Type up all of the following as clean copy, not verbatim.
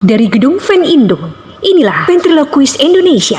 Dari Gedung Fan Indo, inilah Ventriloquist Indonesia.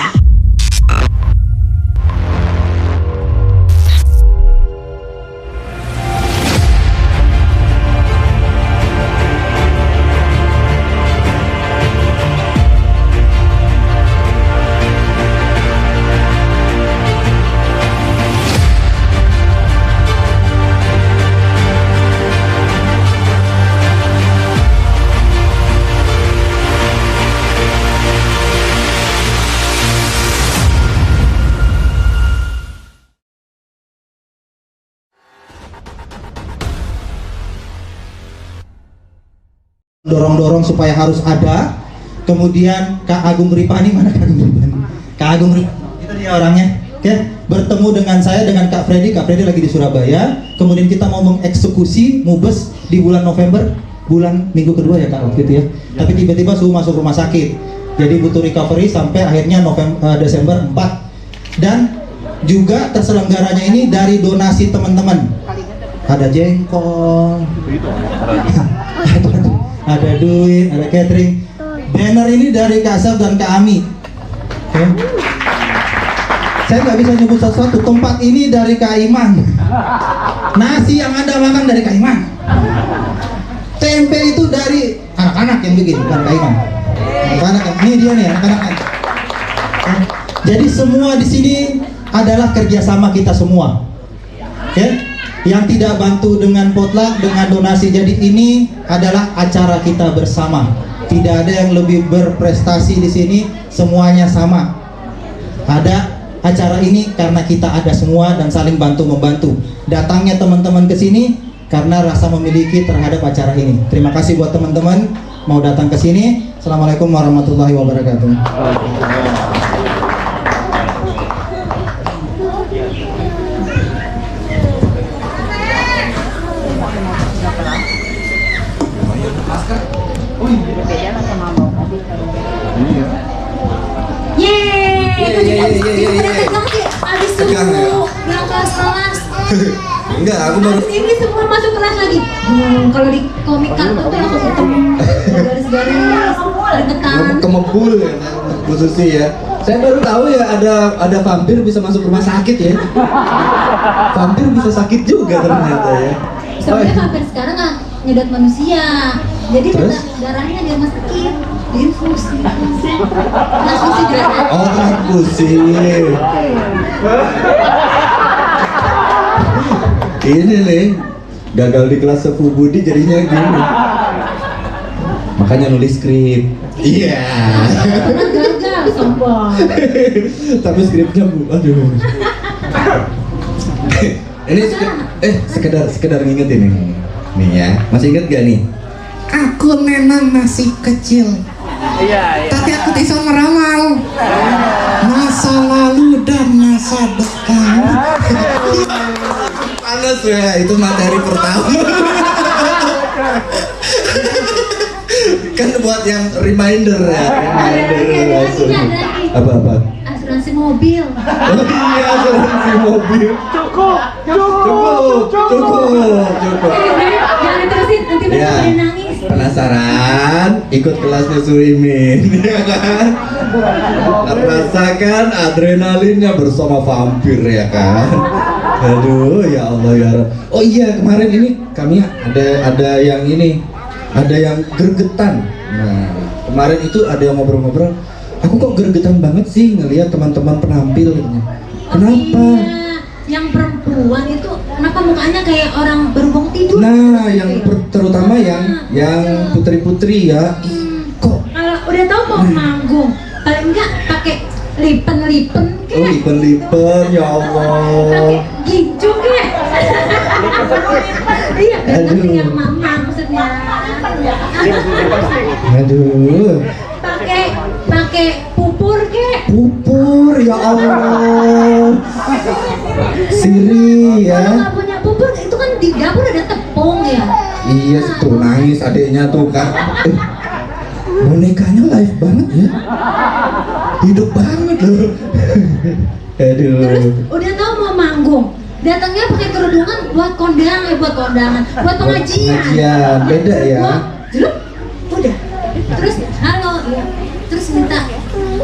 Dorong-dorong supaya harus ada. Kemudian Kak Agung Ripani, mana Kak Agung Ripani? Kak Agung Ripani, itu dia orangnya. Oke, bertemu dengan saya, dengan Kak Freddy lagi di Surabaya. Kemudian kita mau mengeksekusi Mubes di bulan November, bulan minggu kedua ya Kak waktu itu ya. Tapi tiba-tiba suhu masuk rumah sakit, jadi butuh recovery sampai akhirnya Desember 4. Dan juga terselenggaranya ini dari donasi teman-teman. Ada jengkol, ada duit, ada catering. Banner ini dari Kak Saf dan Kak Ami. Okay. Saya nggak bisa nyebut satu-satu. Tempat ini dari Kak Iman. Nasi yang Anda makan dari Kak Iman. Tempe itu dari anak-anak yang bikin, bukan Kak Iman. Anak-anak, ini dia nih anak-anak. Okay. Jadi semua di sini adalah kerjasama kita semua. Oke? Okay? Yang tidak bantu dengan potluck, dengan donasi. Jadi ini adalah acara kita bersama. Tidak ada yang lebih berprestasi di sini, semuanya sama. Ada acara ini karena kita ada semua dan saling bantu membantu. Datangnya teman-teman ke sini karena rasa memiliki terhadap acara ini. Terima kasih buat teman-teman mau datang ke sini. Assalamualaikum warahmatullahi wabarakatuh. Enggak, aku baru ini semua masuk kelas lagi. Kalau di komik kartun tuh langsung hitam, garis-garis, keringetan. kemebul ya, Bu Susi ya. Saya baru tahu ya ada vampir bisa masuk rumah sakit ya. Vampir bisa sakit juga ternyata ya. Sebenarnya vampir sekarang nggak nyedot manusia. Jadi Terus? darahnya dia masukin, diinfusi. Transfusi darah. Oh, transfusi. Ini nih, gagal di kelas Sepu Budi jadinya gini. Makanya nulis skrip. Iya. Karena gagal, sombong. Tapi skripnya aduh. Ini sekedar ngingetin nih. Nih ya, masih inget gak nih? Aku memang masih kecil. Iya. Tapi aku bisa meramal masa lalu dan masa depan. Panas ya, itu materi pertama. Kan buat yang reminder ya. Reminder langsung. Apa? Asuransi mobil. Oh iya, asuransi mobil. Cukup. Jangan diterusin, nanti mereka Ya. pada nangis. Penasaran? Ikut kelasnya Suimin, ya kan? Rasakan adrenalinnya bersama vampir ya kan? Aduh, ya Allah ya Rabb. Oh iya, kemarin ini kami ada yang ini, ada yang gregetan. Nah, kemarin itu ada yang ngobrol-ngobrol. Aku kok gregetan banget sih ngelihat teman-teman penampil. Kenapa? Iya. Yang perempuan itu kenapa mukanya kayak orang baru bangun tidur? Nah, yang terutama yang putri-putri ya. Kok Kalau udah tahu mau manggung, paling enggak pakai lipen-lipen oh lipen-lipen ya Allah. pakai gincu kek. Iya, biar Aduh. yang mama maksudnya. Aduh. Pakai pupur kek. Pupur ya Allah. Siri Kalau ya. nggak punya pupur itu kan di dapur ada tepung ya. Iya tuh nangis adiknya tuh kan. Bonekanya live banget ya. Hidup banget loh. Terus Aduh. udah tahu mau manggung, datangnya pakai kerudungan buat kondangan, buat pengajian. Pengajian, beda ya. Jeluk, udah. Terus hal ya. Terus minta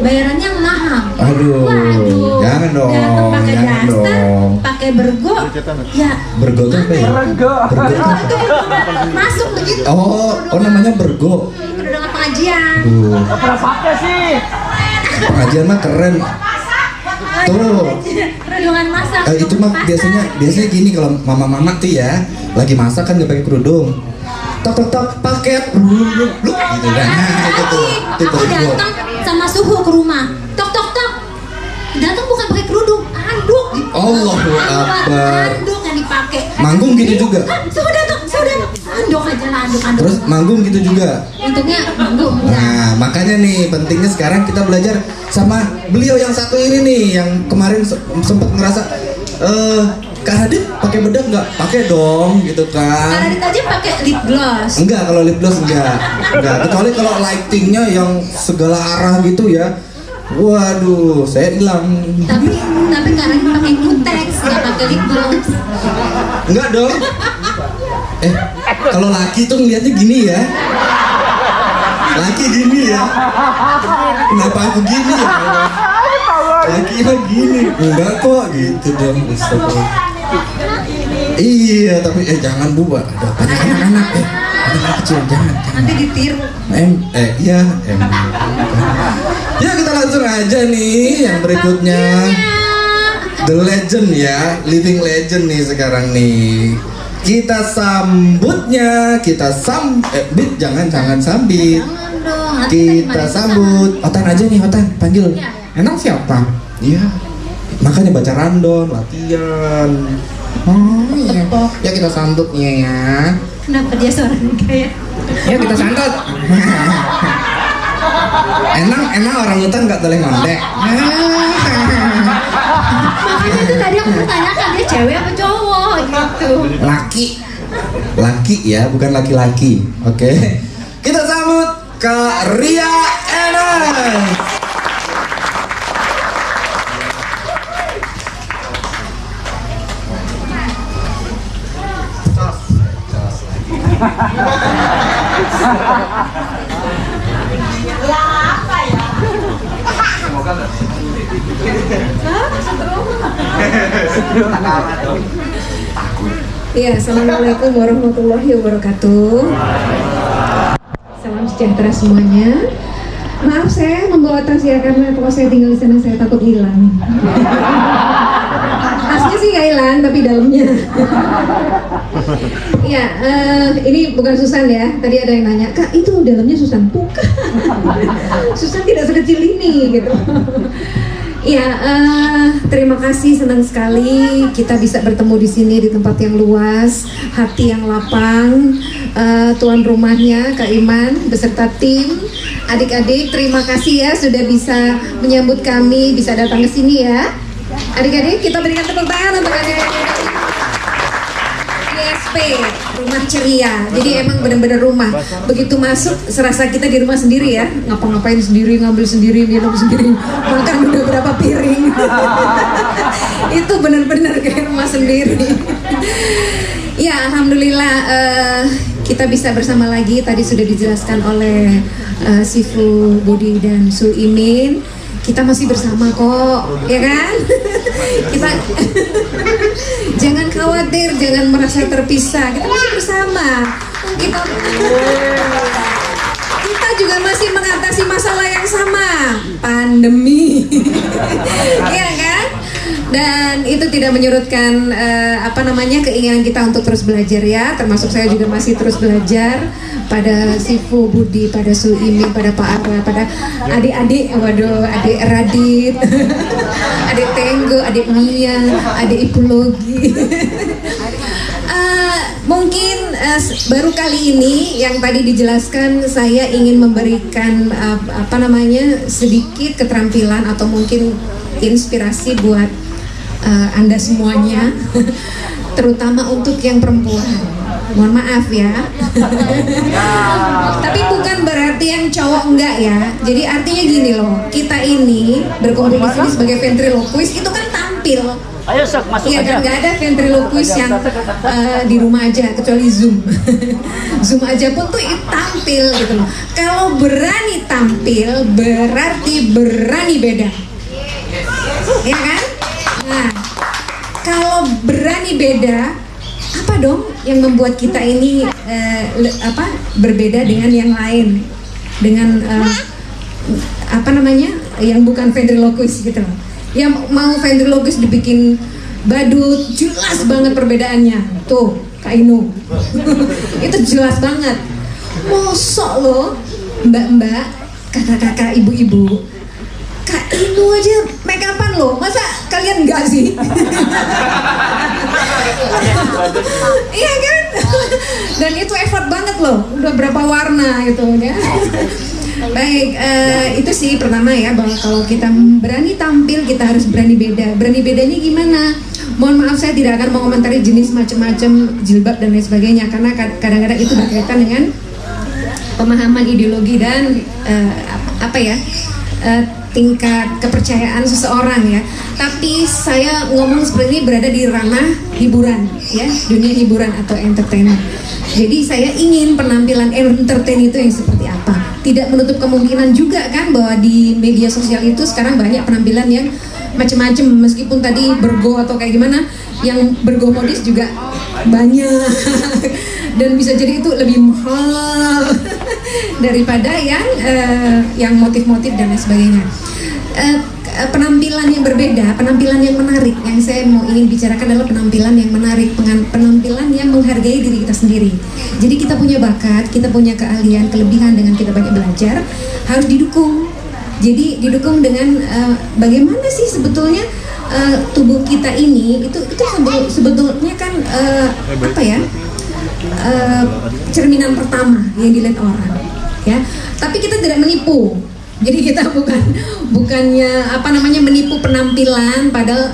bayarannya yang mahal. Aduh, Waduh, jangan dong, datang pakai jangan daster, dong. pakai bergo, ya Bergo tuh apa ya? Bergo tuh apa? itu masuk begitu. Oh namanya bergo. Kedatangan pengajian. Tuh, Pernah pakai sih. pengajian mah keren. Tuh. Kerudungan masak. Itu mah biasanya gini kalau mama-mama tuh ya lagi masak kan nggak pakai kerudung. Tok tok tok paket, lu gitu kan. Itu tuh, itu Aku bergo. datang sama suhu ke rumah. Tok tok tok. Datang bukan pakai kerudung, anduk. Allahu Akbar. Anduk yang dipakai. Manggung gitu juga. Suhu datang. Anduk aja lah, anduk. Terus manggung gitu juga. Untungnya manggung. Nah, makanya nih pentingnya sekarang kita belajar sama beliau yang satu ini nih yang kemarin sempat ngerasa Kak Radit pakai bedak nggak? Pakai dong gitu kan. Karena aja pakai lip gloss. Enggak, kalau lip gloss enggak. Kecuali kalau lightingnya yang segala arah gitu ya. Waduh, saya hilang. Tapi karena pakai kutex, nggak pakai lip gloss. Enggak dong. Kalau laki tuh ngeliatnya gini ya. Laki gini ya. Kenapa aku gini ya? Laki mah gini. Enggak kok gitu dong. Astagfirullah. Iya, tapi jangan Bu, Pak. Ada banyak anak-anak anak kecil jangan. Nanti ditiru. Iya. Ya kita langsung aja nih yang berikutnya. The legend ya, living legend nih sekarang nih. Kita sambutnya, Bit jangan sambit. Jangan dong. Nanti Kita sambut. Otan aja nih, Otan, panggil. Iya. Emang siapa? Iya. Makanya baca random, latihan. Oh iya. Ya kita sambutnya ya. Kenapa dia suaranya kayak? Ya kita sambut. Enak orang hutan nggak boleh ngondek. Makanya itu tadi aku pertanyakan dia cewek apa cowok gitu. Laki ya, bukan laki-laki. Oke. Kita sambut Kak Ria Enes. Ya, assalamualaikum warahmatullahi wabarakatuh. Salam sejahtera semuanya. Maaf saya membawa tas ya karena kalau saya tinggal di sana saya takut hilang. Tasnya sih nggak hilang tapi dalamnya. Ya, ini bukan Susan ya. Tadi ada yang nanya, Kak itu dalamnya Susan? Bukan. Susan tidak sekecil ini gitu. Ya, terima kasih, senang sekali kita bisa bertemu di sini di tempat yang luas, hati yang lapang. Tuan rumahnya Kak Iman beserta tim, adik-adik terima kasih ya sudah bisa menyambut kami, bisa datang ke sini ya. Adik-adik kita berikan tepuk tangan untuk adik-adik. ISP, rumah ceria. Jadi emang benar-benar rumah. Begitu masuk serasa kita di rumah sendiri ya. Ngapa-ngapain sendiri, ngambil sendiri, minum sendiri, makan udah berapa piring. Itu benar-benar kayak rumah sendiri. Ya, alhamdulillah kita bisa bersama lagi. Tadi sudah dijelaskan oleh Sifu Budi dan Su Imin. Kita masih bersama kok, ya kan? Kita jangan khawatir, jangan merasa terpisah. Kita masih bersama. Kita juga masih mengatasi masalah yang sama, pandemi. Iya kan? Dan itu tidak menyurutkan keinginan kita untuk terus belajar ya. Termasuk saya juga masih terus belajar pada Sifu Budi, pada Su Imin, pada Pak Ara, pada adik-adik, adik Radit, adik Tenggo, adik Mia, adik Ipologi. Mungkin baru kali ini yang tadi dijelaskan saya ingin memberikan sedikit keterampilan atau mungkin inspirasi buat Anda semuanya, terutama untuk yang perempuan. Mohon maaf ya. Tapi bukan berarti yang cowok enggak ya. Jadi artinya gini loh, kita ini berkomunikasi sebagai ventriloquist itu kan tampil. Ayo sok masuk Iya aja. kan, nggak ada ventriloquist yang di rumah aja kecuali Zoom. Zoom aja pun tuh tampil gitu loh. Kalau berani tampil berarti berani beda, ya kan? Nah, kalau berani beda, apa dong yang membuat kita ini berbeda dengan yang lain, dengan apa namanya, yang bukan ventriloquist gitu loh. Yang mau ventriloquist dibikin badut, jelas banget perbedaannya. Tuh, Kak Inu. Itu jelas banget. Mosok loh, mbak-mbak, kakak-kakak, ibu-ibu. Kak Inu aja make upan loh. Masa kalian enggak sih? Iya kan? Dan itu effort banget loh. Udah berapa warna gitu ya. Baik, itu sih pertama ya, bahwa kalau kita berani tampil kita harus berani beda. Berani bedanya gimana? Mohon maaf, saya tidak akan mengomentari jenis macam-macam jilbab dan lain sebagainya, karena kadang-kadang itu berkaitan dengan pemahaman ideologi dan tingkat kepercayaan seseorang ya. Tapi saya ngomong seperti ini berada di ranah hiburan ya, dunia hiburan atau entertainment. Jadi saya ingin penampilan entertain itu yang seperti apa. Tidak menutup kemungkinan juga kan bahwa di media sosial itu sekarang banyak penampilan yang macam-macam, meskipun tadi bergo atau kayak gimana, yang bergo modis juga banyak dan bisa jadi itu lebih mahal daripada yang motif-motif dan lain sebagainya. Penampilan yang berbeda, penampilan yang menarik, yang saya mau ingin bicarakan adalah penampilan yang menarik, penampilan yang menghargai diri kita sendiri. Jadi kita punya bakat, kita punya keahlian, kelebihan dengan kita banyak belajar, harus didukung. Jadi didukung dengan bagaimana sih sebetulnya tubuh kita ini itu sebetulnya kan cerminan pertama yang dilihat orang, ya. Tapi kita tidak menipu. Jadi kita bukannya menipu penampilan, padahal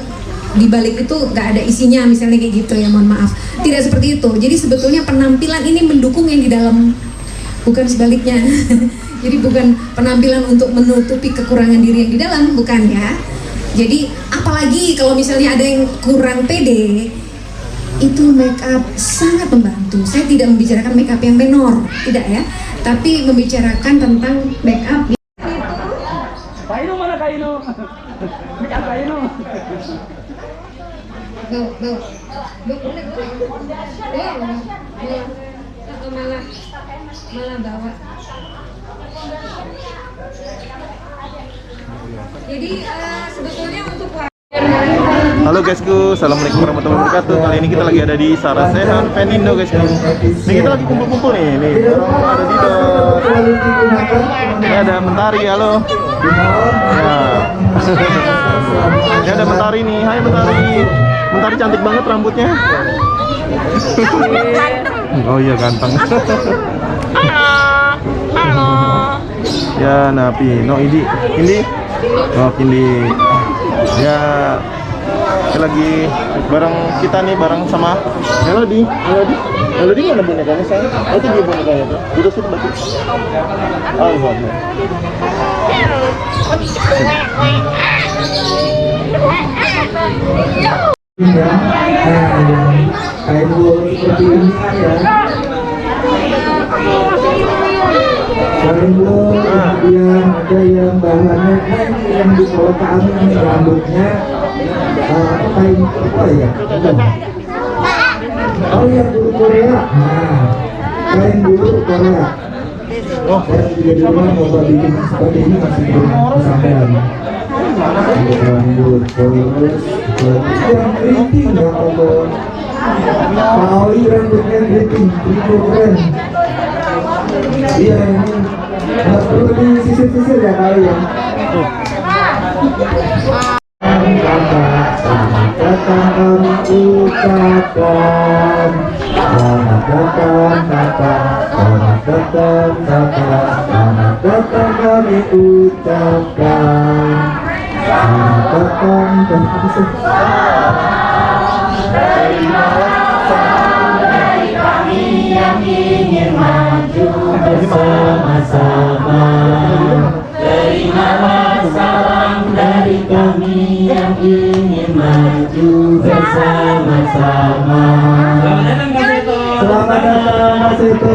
di balik itu nggak ada isinya, misalnya kayak gitu ya, mohon maaf. Tidak seperti itu. Jadi sebetulnya penampilan ini mendukung yang di dalam, bukan sebaliknya. Jadi bukan penampilan untuk menutupi kekurangan diri yang di dalam, bukan ya. Jadi apalagi kalau misalnya ada yang kurang pede, itu make up sangat membantu. Saya tidak membicarakan make up yang menor, tidak ya, tapi membicarakan tentang make up. Kak Inu mana Kak Inu? Make up Kak Inu. Boleh. Malah bawa. Jadi sebetulnya untuk Halo guysku, assalamualaikum warahmatullahi wabarakatuh. Kali ini kita lagi ada di Sarasehan Penindo guysku. Ini kita lagi kumpul-kumpul nih orang ada Dito. Ini ada Mentari, halo. Ya. Ini ada Mentari nih, hai Mentari. Mentari cantik banget rambutnya. Oh iya ganteng. Halo. Ya Napi, no Indi. Oh Indi. Ya kita lagi bareng kita nih, bareng sama Melody mana bonekanya sayang? Oh itu dia bonekanya tuh, udah sudah batu. Oh iya. Kain bolu seperti ini ya. Kain bolu, kemudian ada yang bahannya yang di bawah kami rambutnya kain apa ya? Oh ya, bulu Korea. Nah, kain bulu Korea. Oh, saya juga di rumah mau bikin seperti ini masih belum kesampaian. Rambut terus yang keriting ya Allah. Pauli rambutnya keriting keren. Iya ini nggak perlu disisir-sisir ya kali ya. Selamat datang kami ucapkan, selamat datang kami ucapkan, selamat datang dari kami yang ingin maju bersama-sama. Terima salam dari kami yang ingin maju Kak Seto.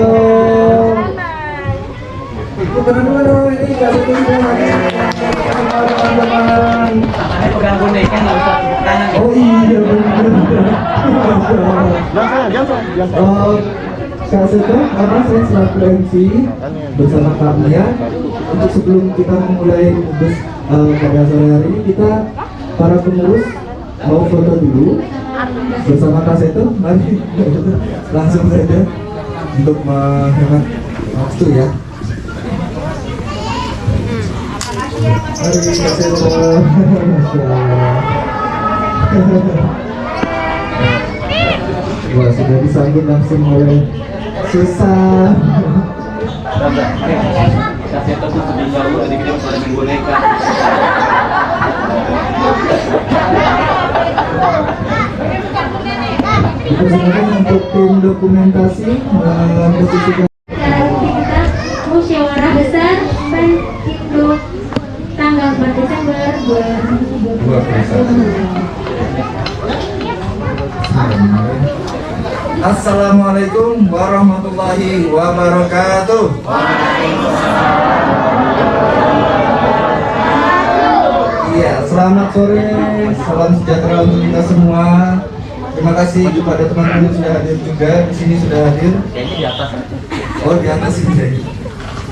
Teman-teman ini Kak Seto teman-teman. Tangannya pegang boneka nggak usah tepuk tangan. Oh iya benar. Jangan. Oh, Kak Seto, karena saya selaku MC bersama Kamia, untuk sebelum kita memulai pada sore hari ini, kita para pengurus mau foto dulu bersama Kak Seto. Mari langsung saja untuk menghemat waktu ya. Mari Kak Seto. Masya Allah. Wah, sudah disambut langsung oleh Susan. Kasih tahu tuh di jauh dari kita pada main boneka. Dipersilakan untuk tim dokumentasi memposisikan. Sekarang kita musyawarah besar Penindo tanggal 4 Desember 2021. Assalamualaikum warahmatullahi wabarakatuh. Iya, selamat sore, salam sejahtera untuk kita semua. Terima kasih kepada teman-teman yang sudah hadir juga di sini sudah hadir. Kayaknya di atas. Oh, di atas ini.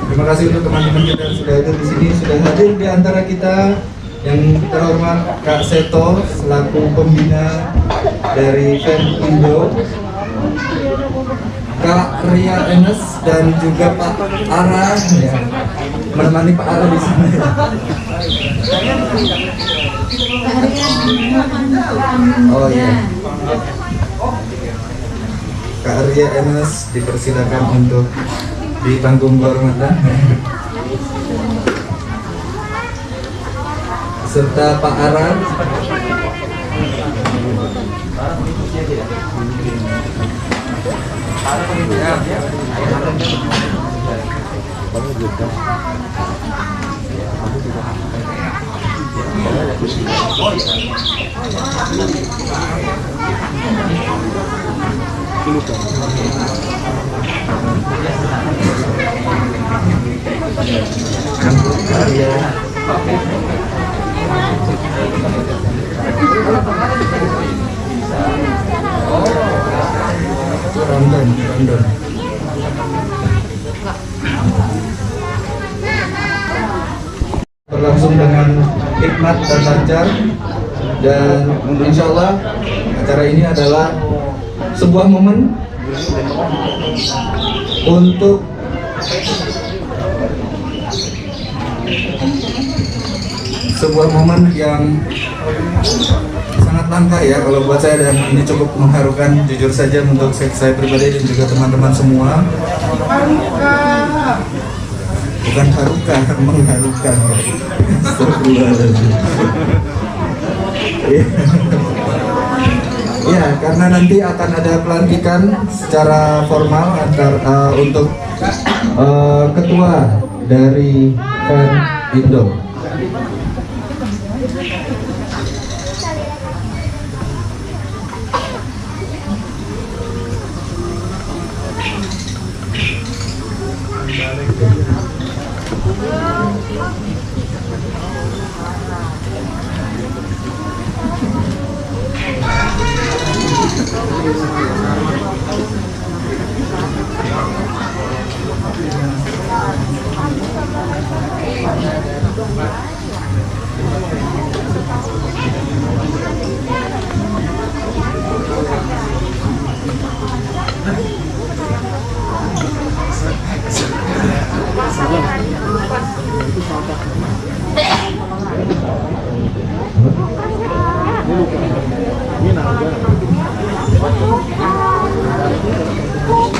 Terima kasih untuk teman-teman kita yang sudah hadir di sini, sudah hadir di antara kita yang terhormat Kak Seto selaku pembina dari Penindo, Kak Ria Enes dan juga Pak Ara ya, menemani Pak Ara di sana. Oh iya. Kak Ria Enes dipersilakan untuk di panggung kehormatan. Serta Pak Ara. Rondon. Berlangsung dengan hikmat dan lancar, dan insya Allah acara ini adalah sebuah momen untuk yang sangat langka ya kalau buat saya, dan ini cukup mengharukan jujur saja untuk saya pribadi dan juga teman-teman semua. Bukan haruka, mengharukan. Astagfirullahaladzim. Ya, karena nanti akan ada pelantikan secara formal untuk ketua dari Penindo.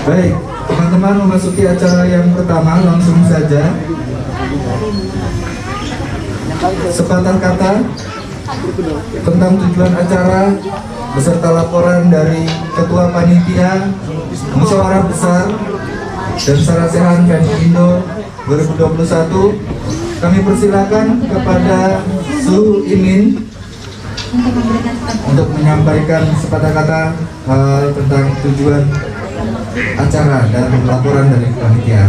Baik, teman-teman memasuki acara yang pertama, langsung saja. Sepatah kata tentang tujuan acara beserta laporan dari Ketua Panitia Musyawarah Besar dan Sarasehan Penindo 2021. Kami persilakan kepada Su Imin untuk menyampaikan sepatah kata tentang tujuan acara dan laporan dari panitia.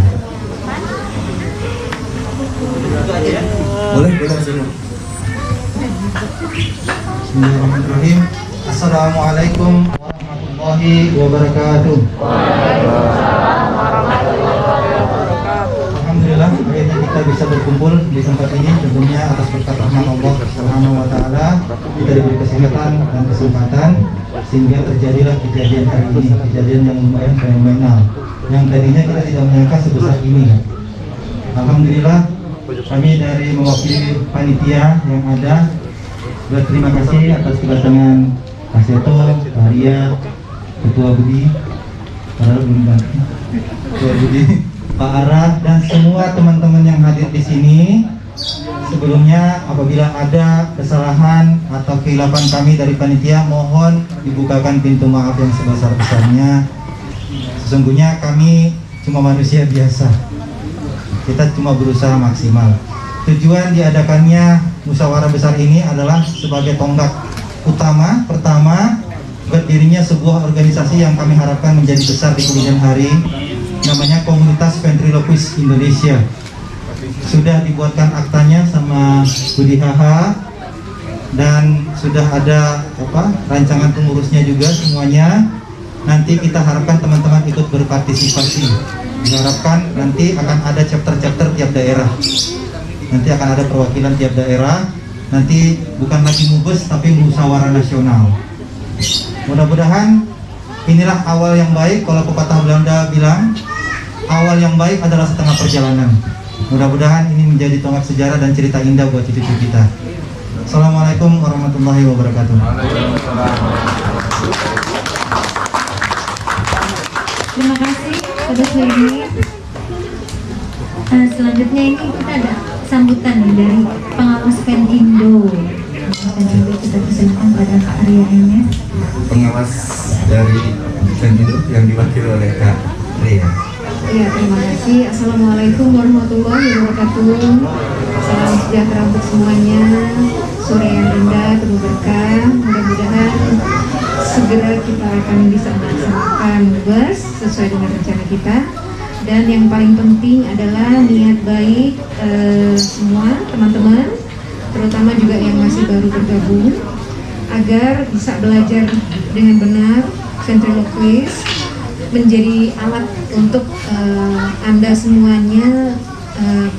Boleh semua. Bismillahirrahmanirrahim. Assalamualaikum warahmatullahi wabarakatuh. Alhamdulillah akhirnya kita bisa berkumpul di tempat ini, tentunya atas berkat rahmat Allah Subhanahu wa taala kita diberi kesehatan dan kesempatan sehingga terjadilah kejadian hari ini, kejadian yang lumayan fenomenal yang tadinya kita tidak menyangka sebesar ini. Alhamdulillah kami dari mewakili panitia yang ada berterima kasih atas kedatangan Kak Seto, Kak Ria, Ketua Budi, Ketua Budi, Pak Arah, dan semua teman-teman yang hadir di sini. Sebelumnya apabila ada kesalahan atau kehilapan kami dari panitia, mohon dibukakan pintu maaf yang sebesar-besarnya. Sesungguhnya kami cuma manusia biasa. Kita cuma berusaha maksimal. Tujuan diadakannya musyawarah besar ini adalah sebagai tonggak utama pertama berdirinya sebuah organisasi yang kami harapkan menjadi besar di kemudian hari, namanya Komunitas Ventriloquist Indonesia. Sudah dibuatkan aktanya sama Budi Haha dan sudah ada rancangan pengurusnya juga semuanya. Nanti kita harapkan teman-teman ikut berpartisipasi. Diharapkan nanti akan ada chapter-chapter tiap daerah. Nanti akan ada perwakilan tiap daerah. Nanti bukan lagi mubes tapi musyawarah nasional. Mudah-mudahan inilah awal yang baik. Kalau pepatah Belanda bilang awal yang baik adalah setengah perjalanan. Mudah-mudahan ini menjadi tonggak sejarah dan cerita indah buat cucu-cucu kita. Assalamualaikum warahmatullahi wabarakatuh. Terima kasih pada ini. Selanjutnya ini kita ada sambutan nih dari pengawas Penindo. Kita persilakan pada Kak Ria ini. Pengawas dari Penindo yang diwakili oleh Kak Ria. Ya, terima kasih. Assalamualaikum warahmatullahi wabarakatuh. Salam sejahtera untuk semuanya. Sore yang indah, penuh berkah. Mudah-mudahan segera kita akan bisa melaksanakan tugas sesuai dengan rencana kita. Dan yang paling penting adalah niat baik semua teman-teman, terutama juga yang masih baru bergabung, agar bisa belajar dengan benar ventriloquist menjadi alat untuk Anda semuanya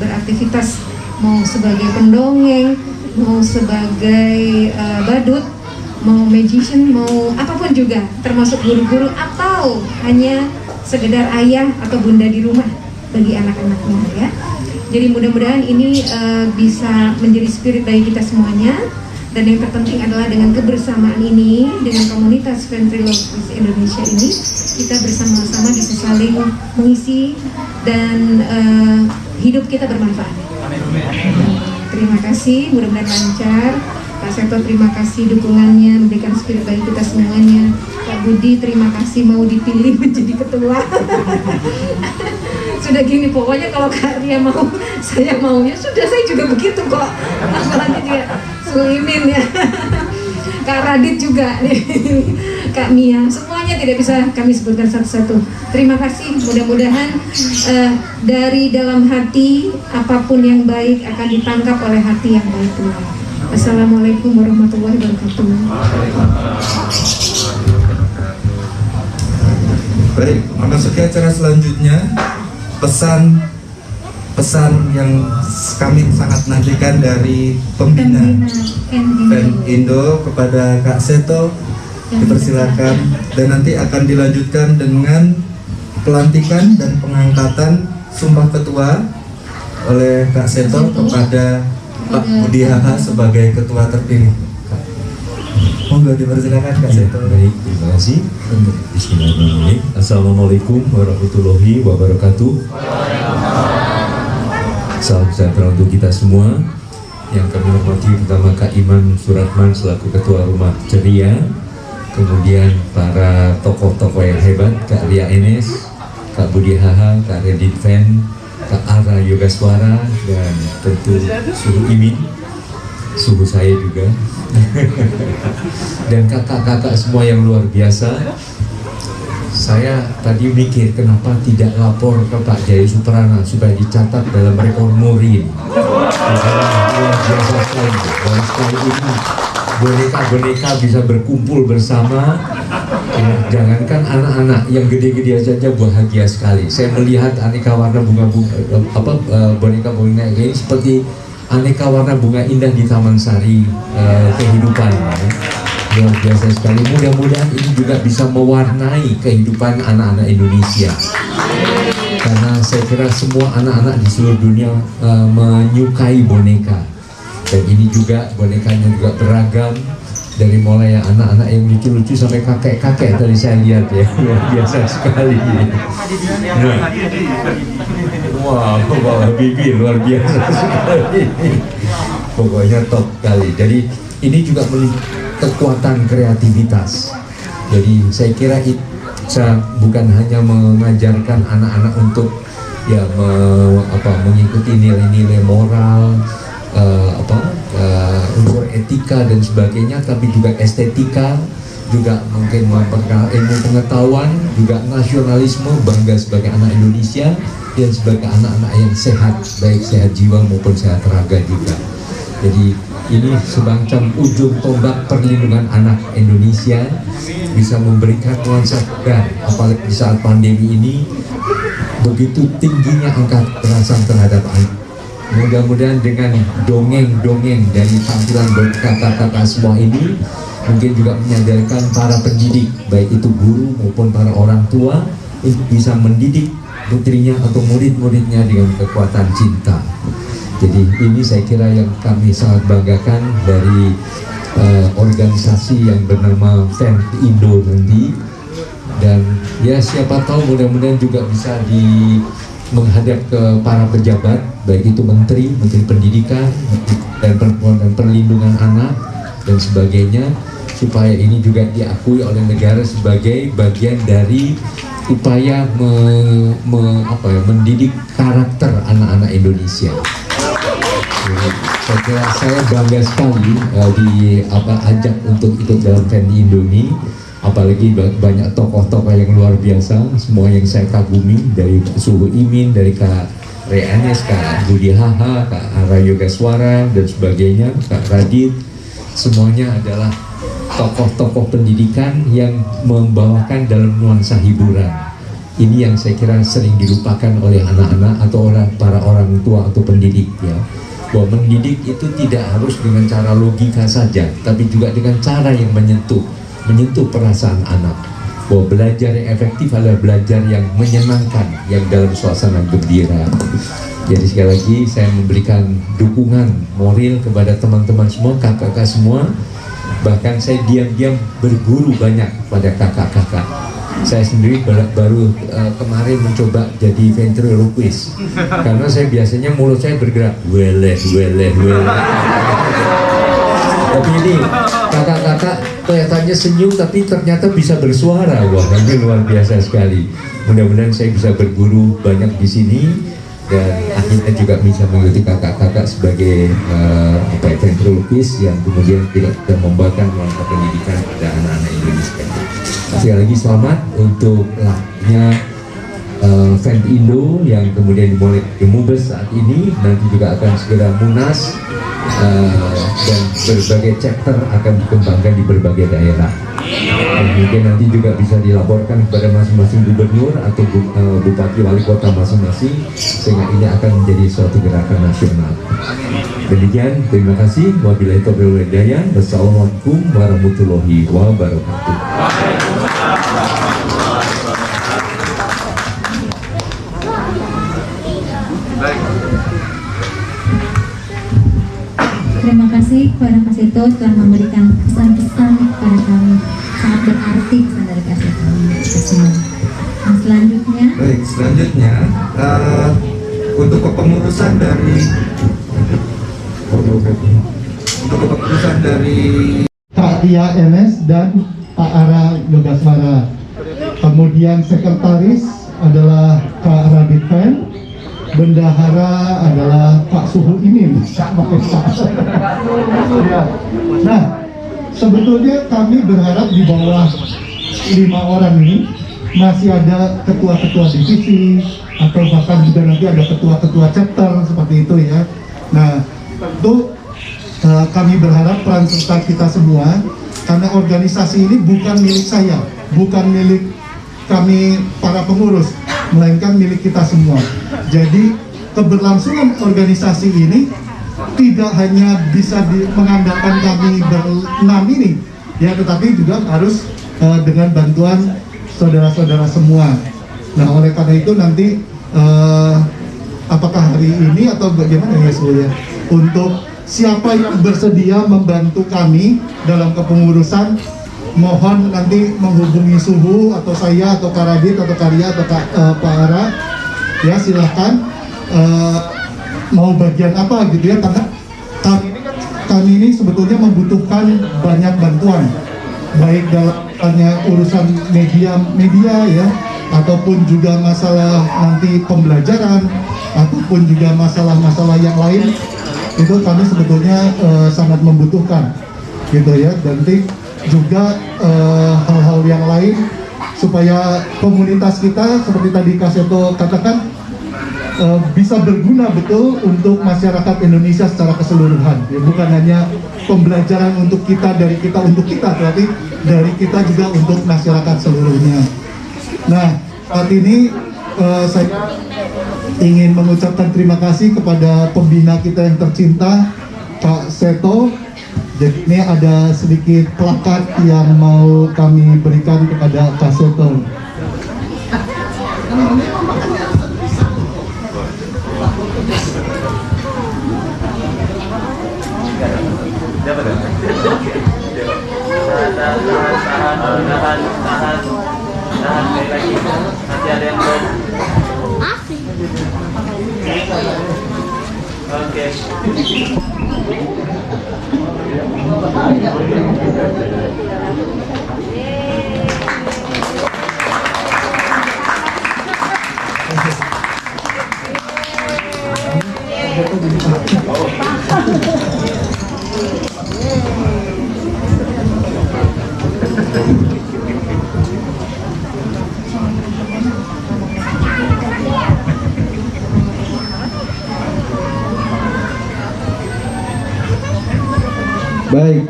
beraktivitas, mau sebagai pendongeng, mau sebagai badut, mau magician, mau apapun juga, termasuk guru-guru atau hanya sekedar ayah atau bunda di rumah bagi anak-anaknya ya. Jadi mudah-mudahan ini bisa menjadi spirit bagi kita semuanya. Dan yang terpenting adalah dengan kebersamaan ini, dengan komunitas Ventriloquist Indonesia ini, kita bersama-sama bisa saling mengisi dan hidup kita bermanfaat. Terima kasih, mudah-mudahan lancar. Kak Seto terima kasih dukungannya, memberikan spirit bagi kita semuanya. Kak Budi terima kasih mau dipilih menjadi ketua. Sudah gini, pokoknya kalau Kak Ria mau, saya mau. Ya sudah, saya juga begitu kok. Apalagi dia Sulimin ya. Kak Radit juga nih. Kak Mia, semuanya tidak bisa kami sebutkan satu-satu. Terima kasih, mudah-mudahan dari dalam hati apapun yang baik akan ditangkap oleh hati yang baik pula. Assalamualaikum warahmatullahi wabarakatuh. Baik, memasuki acara selanjutnya, pesan yang kami sangat nantikan dari pembina Penindo kepada Kak Seto, dipersilakan, dan nanti akan dilanjutkan dengan pelantikan dan pengangkatan Sumpah Ketua oleh Kak Seto kepada Pak Budi Haha sebagai ketua terpilih. Monggo dipersilakan Kak Seto. Baik, terima kasih. Bismillahirrahmanirrahim. Assalamualaikum warahmatullahi wabarakatuh. Salam sejahtera untuk kita semua. Yang kami hormati pertama Kak Iman Suratman selaku Ketua Rumah Ceria, kemudian para tokoh-tokoh yang hebat, Kak Ria Enes, Kak Budi Haha, Kak Redit Fen, Kak Ara Yogaswara, dan tentu Suhu Imin, suhu saya juga, dan kakak-kakak semua yang luar biasa. Saya tadi mikir kenapa tidak lapor ke Pak Jaya Suprana supaya dicatat dalam rekor muri. Luar biasa sekali. Baru sekali ini boneka-boneka bisa berkumpul bersama. Ya, jangankan anak-anak yang gede-gede saja bahagia sekali. Saya melihat aneka warna bunga-bunga boneka-boneka ini seperti aneka warna bunga indah di Taman Sari kehidupan. Luar biasa sekali. Mudah-mudahan ini juga bisa mewarnai kehidupan anak-anak Indonesia. Karena saya kira semua anak-anak di seluruh dunia menyukai boneka. Dan ini juga bonekanya juga beragam. Dari mulai yang anak-anak yang lucu-lucu sampai kakek-kakek tadi saya lihat ya. Luar biasa sekali. Nah. Wah, Bibi luar biasa sekali. Pokoknya top kali. Jadi ini juga kekuatan kreativitas. Jadi saya kira bukan hanya mengajarkan anak-anak untuk ya mengikuti nilai-nilai moral, unsur etika dan sebagainya, tapi juga estetika, juga mungkin memperkenalkan ilmu pengetahuan, juga nasionalisme, bangga sebagai anak Indonesia dan sebagai anak-anak yang sehat, baik sehat jiwa maupun sehat raga juga. Jadi ini semacam ujung tombak perlindungan anak Indonesia, bisa memberikan nuansa segar, apalagi di saat pandemi ini begitu tingginya angka kekerasan terhadap anak. Mudah-mudahan dengan dongeng-dongeng dari tampilan kakak-kakak semua ini mungkin juga menyadarkan para pendidik, baik itu guru maupun para orang tua, untuk bisa mendidik putrinya atau murid-muridnya dengan kekuatan cinta. Jadi ini saya kira yang kami sangat banggakan dari organisasi yang bernama FEMP Indo nanti. Dan ya siapa tahu mudah-mudahan juga bisa menghadap ke para pejabat, baik itu menteri pendidikan dan perlindungan anak dan sebagainya, supaya ini juga diakui oleh negara sebagai bagian dari upaya mendidik karakter anak-anak Indonesia. Saya kira saya bangga sekali diajak untuk ikut dalam FEMP Indo ini, apalagi banyak tokoh-tokoh yang luar biasa, semua yang saya kagumi, dari Suhu Imin, dari Kak Reanes, Kak Budi Haha, Kak Ara Yogaswara dan sebagainya, Kak Radit, semuanya adalah tokoh-tokoh pendidikan yang membawakan dalam nuansa hiburan. Ini yang saya kira sering dilupakan oleh anak-anak atau para orang tua atau pendidik ya. Bahwa mendidik itu tidak harus dengan cara logika saja, tapi juga dengan cara yang menyentuh perasaan anak. Bahwa belajar yang efektif adalah belajar yang menyenangkan, yang dalam suasana gembira. Jadi sekali lagi saya memberikan dukungan moral kepada teman-teman semua, kakak-kakak semua. Bahkan saya diam-diam berguru banyak pada kakak-kakak. Saya sendiri baru kemarin mencoba jadi ventriloquist, karena saya biasanya mulut saya bergerak weleh. Tapi ini kakak-kakak kelihatannya senyum tapi ternyata bisa bersuara. Wah, ini luar biasa sekali. Mudah-mudahan saya bisa berguru banyak di sini dan akhirnya juga bisa mengikuti kakak-kakak sebagai ventriloquist yang kemudian tidak membawakan nuansa pendidikan pada anak-anak Indonesia. Sekali lagi selamat untuk lahirnya FEMP Indo yang kemudian dimulai di Mubes saat ini, nanti juga akan segera munas dan berbagai chapter akan dikembangkan di berbagai daerah. Dan mungkin nanti juga bisa dilaporkan kepada masing-masing gubernur atau bupati wali kota masing-masing, sehingga ini akan menjadi suatu gerakan nasional. Demikian, terima kasih. Wabillahi taufiq wal hidayah. Wassalamualaikum warahmatullahi wabarakatuh. Terima kasih kepada Kak Seto telah memberikan pesan-pesan kepada kami, sangat berarti pesan dari Kak Seto. Nah, selanjutnya untuk kepengurusan dari Kak Ria Enes dan Pak Ara Yogaswara. Kemudian sekretaris adalah Kak Radit Fen. Bendahara adalah Pak Suhu Imin. Nah, sebetulnya kami berharap di bawah 5 orang ini masih ada ketua-ketua divisi atau bahkan juga nanti ada ketua-ketua chapter seperti itu ya. Nah, tentu kami berharap peran serta kita semua, karena organisasi ini bukan milik saya, bukan milik kami para pengurus, melainkan milik kita semua. Jadi keberlangsungan organisasi ini tidak hanya bisa mengandalkan kami berenam ini ya, tetapi juga harus dengan bantuan saudara-saudara semua. Nah, oleh karena itu nanti apakah hari ini atau bagaimana ya sebenarnya, untuk siapa yang bersedia membantu kami dalam kepengurusan, mohon nanti menghubungi Suhu atau saya atau Kak Radit atau Karya atau Pak Ara ya, silahkan mau bagian apa gitu ya, karena kami ini sebetulnya membutuhkan banyak bantuan, baik dalam urusan media ya, ataupun juga masalah nanti pembelajaran, ataupun juga masalah-masalah yang lain, itu kami sebetulnya sangat membutuhkan gitu ya. Dan nanti juga hal-hal yang lain supaya komunitas kita seperti tadi Kak Seto katakan bisa berguna betul untuk masyarakat Indonesia secara keseluruhan ya, bukan hanya pembelajaran untuk kita, dari kita untuk kita, tapi dari kita juga untuk masyarakat seluruhnya. Nah, saat ini saya ingin mengucapkan terima kasih kepada pembina kita yang tercinta, Pak Seto. Jadi ini ada sedikit plakat yang mau kami berikan kepada Pak Seto. Tahan sekali lagi, nanti ada yang belum. Oke. Baik,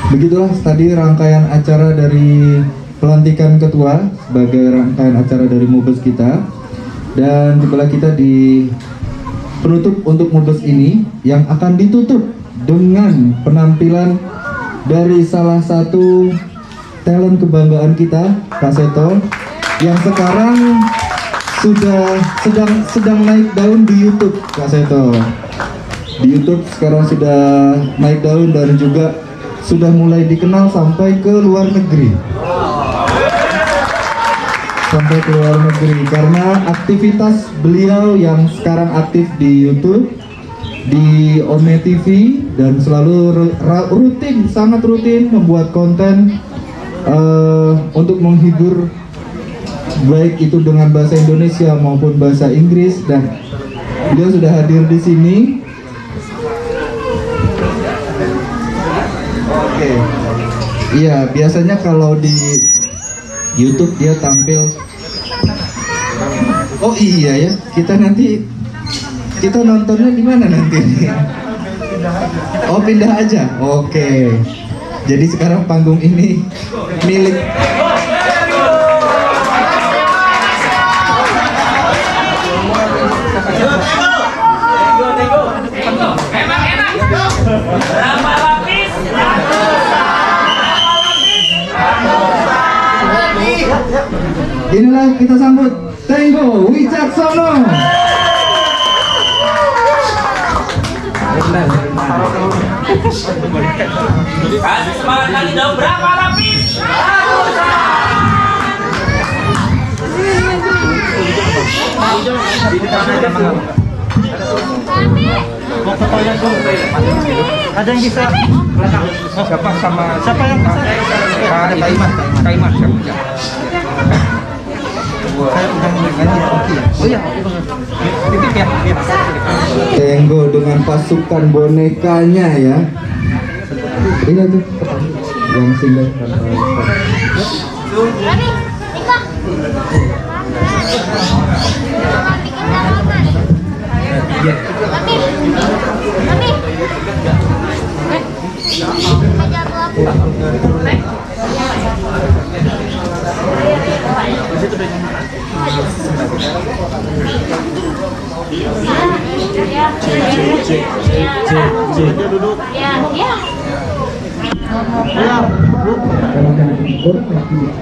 begitulah tadi rangkaian acara dari pelantikan ketua sebagai rangkaian acara dari Mubes kita. Dan tibalah kita di penutup untuk Mubes ini yang akan ditutup dengan penampilan dari salah satu talent kebanggaan kita, Kak Seto, yang sekarang sudah sedang naik daun di YouTube, Kak Seto. Di YouTube sekarang sudah naik daun dan juga sudah mulai dikenal sampai ke luar negeri. Sampai ke luar negeri karena aktivitas beliau yang sekarang aktif di YouTube, di Ome TV, dan selalu rutin, sangat rutin membuat konten untuk menghibur, baik itu dengan bahasa Indonesia maupun bahasa Inggris. Dan beliau sudah hadir di sini. Oke, iya, biasanya kalau di YouTube dia tampil. Oh iya ya, kita nontonnya di mana nanti? Oh, pindah aja. Oke. Jadi sekarang panggung ini milik inilah kita sambut Tenggo Wicaksono. Kasih semangat lagi dong, berapa lapis? Ada yang bisa belakang? Siapa sama siapa yang bisa? Ada Kak Iman, siapa? Saya udah nyanyi. Oh iya, titip ya. Tenggo dengan pasukan bonekanya ya. Ini tuh yang single.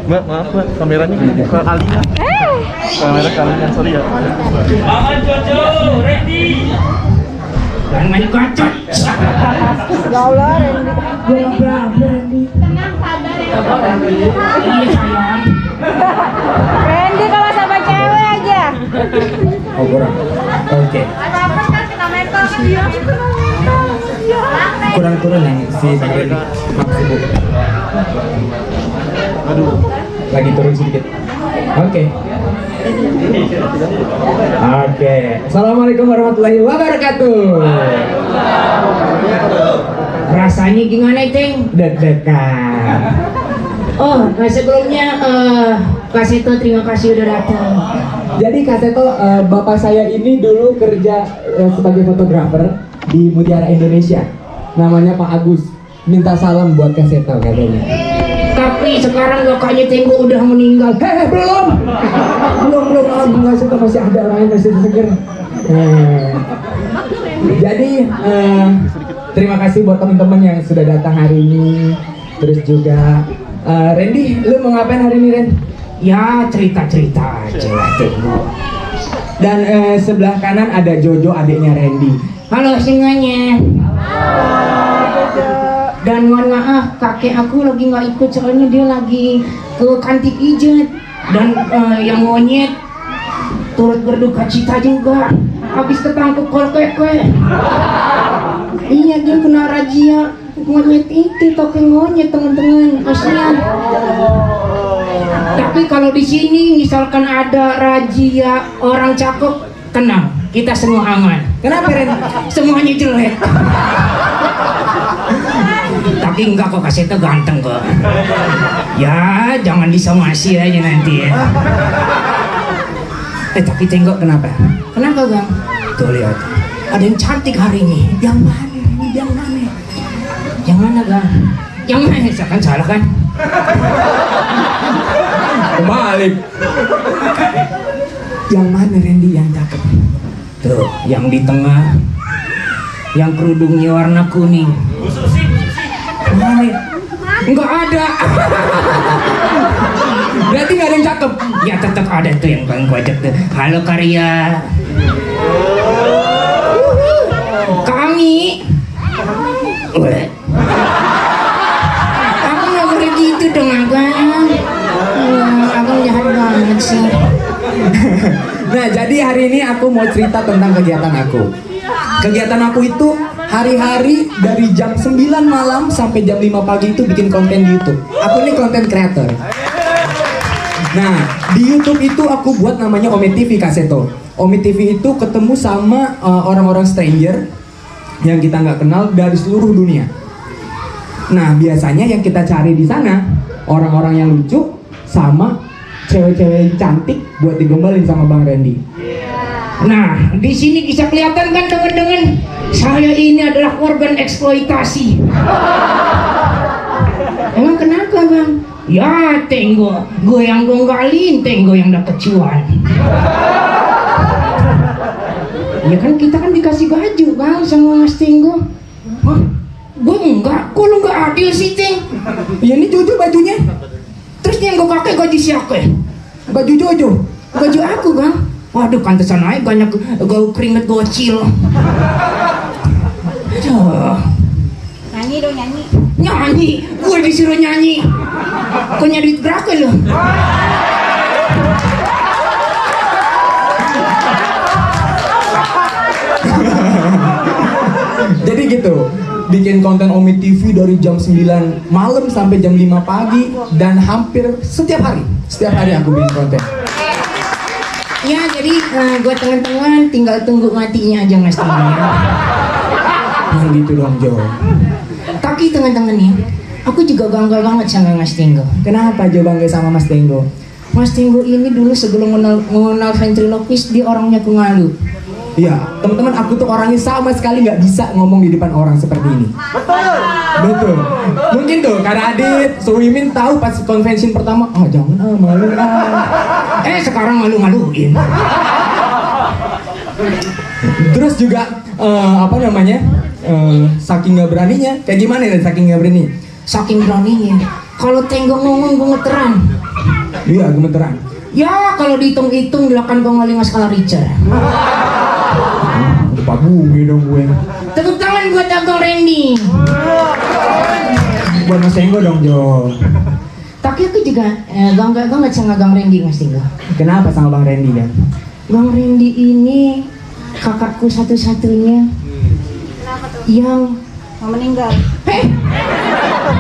Mbak, maaf mbak, kameranya ke alinya. Kamera ke alinya, sorry ya. Paman Jojo, ready. Jangan main kacot. Ya Allah, Randy. Tenang, sabar ya. Iya sayang. Randy kalau sama cewek aja. Oh kurang. Oke. Ada apa kan kita mental kan dia? Kurang yang si Bang Randy. Makasih Bu. Aduh. Lagi turun sedikit. Oke. Assalamualaikum warahmatullahi wabarakatuh. Rasanya gimana, Teng? Deg-degan. Oh, sebelumnya Kak Seto terima kasih udah datang. Jadi Kak Seto, bapak saya ini dulu kerja sebagai fotografer di Mutiara Indonesia. Namanya Pak Agus. Minta salam buat Kak Seto katanya. Tapi sekarang bapaknya Tenggo udah meninggal. Belum. Kak Seto masih ada orangnya, masih seger. Jadi terima kasih buat teman-teman yang sudah datang hari ini. Terus juga Randy, lu mau ngapain hari ini, Ren? Ya cerita-cerita aja lah Tenggo. Dan sebelah kanan ada Jojo, adiknya Randy. Halo semuanya. Dan mohon maaf, kakek aku lagi nggak ikut soalnya dia lagi ke kantik pijat. Dan yang monyet turut berduka cita juga. Habis ketangkep kol keke. Iya, dia kena razia monyet itu, topeng monyet teman-teman. Kasihan. Tapi kalau di sini misalkan ada razia orang cakep, tenang, kita semua aman. Kenapa, Ren? Semuanya jelek. Tapi enggak kok, kasih itu ganteng kok. Ya jangan disomasi aja nanti ya. Tapi Tenggo kenapa? Kenapa Gang? Tuh lihat, ada yang cantik hari ini. Yang mana? Yang mana? Yang mana Gang? Yang mana? Saya kan salah kan? Kebalik. Yang mana Randy yang cakep? Tuh, yang di tengah, yang kerudungnya warna kuning. Mana? Enggak ada. Berarti nggak ada yang cakep. Ya tetap ada tuh yang paling kocak tuh. Halo Karya. Kami. Weh. Aku nggak boleh gitu dong Abang. Abang jahat banget sih. Nah, jadi hari ini aku mau cerita tentang kegiatan aku. Kegiatan aku itu hari-hari dari jam 9 malam sampai jam 5 pagi itu bikin konten di YouTube. Aku ini konten creator. Nah, di YouTube itu aku buat namanya Ome TV Kak Seto. Ome TV itu ketemu sama orang-orang stranger yang kita nggak kenal dari seluruh dunia. Nah, biasanya yang kita cari di sana orang-orang yang lucu sama cewek-cewek yang cantik buat digombalin sama Bang Randy. Nah, di sini bisa kelihatan kan teman-teman, saya ini adalah korban eksploitasi. Emang kenapa Bang? Ya Tenggo, gue yang gonggalin, Tenggo yang dapet cuan. Ya kan kita kan dikasih baju Bang sama Mas Tenggo. Hah? Gue enggak, kok lu enggak adil sih Teng? Ya ini Jojo bajunya. Terus yang gue pakai gaji siapa? Baju Jojo. Baju aku Bang. Waduh, pantesan aja banyak gau keringet gocil. Aduh. Nyanyi dong, nyanyi. Nyanyi, gue disuruh nyanyi. Kok nyari duit berapa lo? Jadi gitu, bikin konten Ome TV dari jam 9 malam sampai jam 5 pagi dan hampir setiap hari aku bikin konten. Ya, jadi buat teman-teman tinggal tunggu matinya aja Mas Tenggo. Nah gitu dong Jo. Tapi teman-teman nih, aku juga bangga banget sama Mas Tenggo. Kenapa Jo bangga sama Mas Tenggo? Mas Tenggo ini dulu sebelum mengenal ventriloquist dia orangnya pengalu. Iya, teman-teman, aku tuh orangnya sama sekali nggak bisa ngomong di depan orang seperti ini. Betul. Mungkin tuh Kak Adit, Suwimin tahu pas convention pertama, jangan malu Sekarang malu-maluin. Terus juga saking nggak beraninya, kayak gimana ya saking nggak berani? Saking beraninya. Kalau Tenggo ngomong gemeteran. Iya, gemeteran. Ya kalau dihitung-hitung 8,5 skala Richter. Pak bumi dong gue. Tepuk tangan buat Abang Randy. Buat Mas Tenggo dong Jo. Tapi aku juga bangga banget sama Bang Randy Mas Tenggo. Kenapa sama Bang Randy kan? Bang Randy ini kakakku satu-satunya yang meninggal.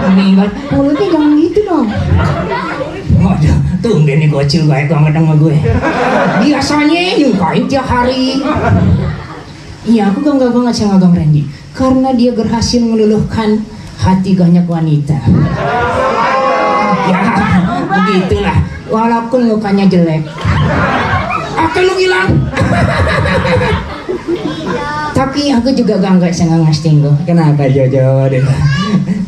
Meninggal. Mulutnya jangan gitu dong. Waduh, tumben nih gocil baik banget sama gue. Biasanya nyukain tiap hari. Iya, aku bangga banget sama Bang Randy karena dia berhasil meluluhkan hati banyak wanita. Ya, begitulah. Walaupun mukanya jelek. Oke, lu bilang. Tapi aku juga bangga sama Mas Tenggo. Kenapa Jo?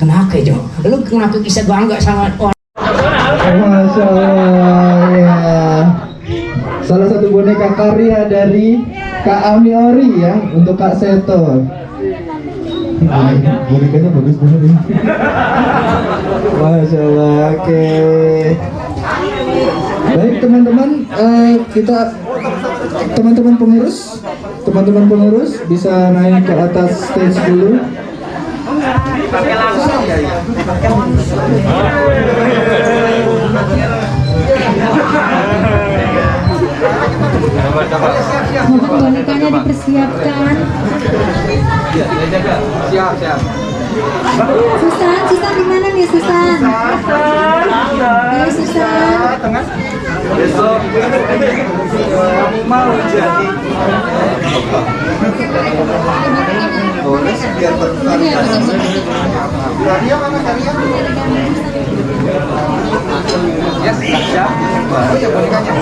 Kenapa Jo? Lu kenapa bisa bangga sama orang? Masya Allah ya. Salah satu boneka karya dari Kak Ami Ori ya untuk Kak Seto. Bonekanya bagus banget ini. Masya Allah. Oke. Baik teman-teman, kita teman-teman pengurus bisa naik ke atas stage dulu. Mohon bonekanya dipersiapkan. Siap. Susan di mana nih Susan? Ayo Susan. Besok kamu mau jadi boleh biar bertanya. Karya mana karya? Ya siap. Oh ya bonekanya.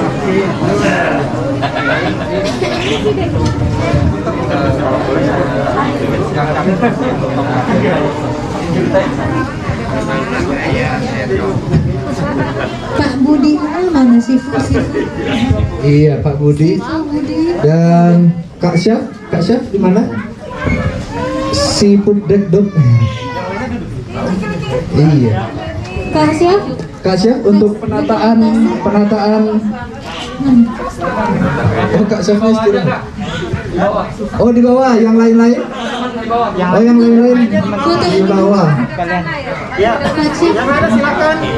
Pak Budi mana sih? Iya Pak Budi. Dan Kak Syaf di mana? Si Pudek Dok. Iya. Kak Syaf untuk penataan. Oh Kak Syaf istirahat. Oh di bawah, yang lain-lain? Oh yang lain-lain di bawah.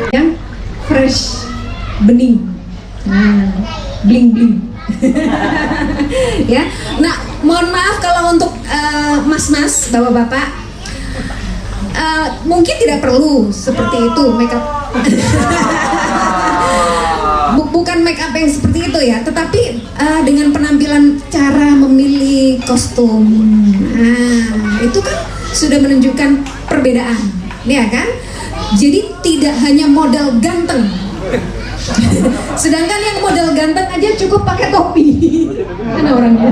Yang fresh, bening, bling bling. Ya, nah mohon maaf kalau untuk mas-mas, bapak-bapak, mungkin tidak perlu seperti itu makeup. Bukan make up yang seperti itu ya, tetapi dengan penampilan cara memilih kostum, itu kan sudah menunjukkan perbedaan, ya kan? Jadi tidak hanya modal ganteng, sedangkan yang modal ganteng aja cukup pakai topi. Mana orangnya?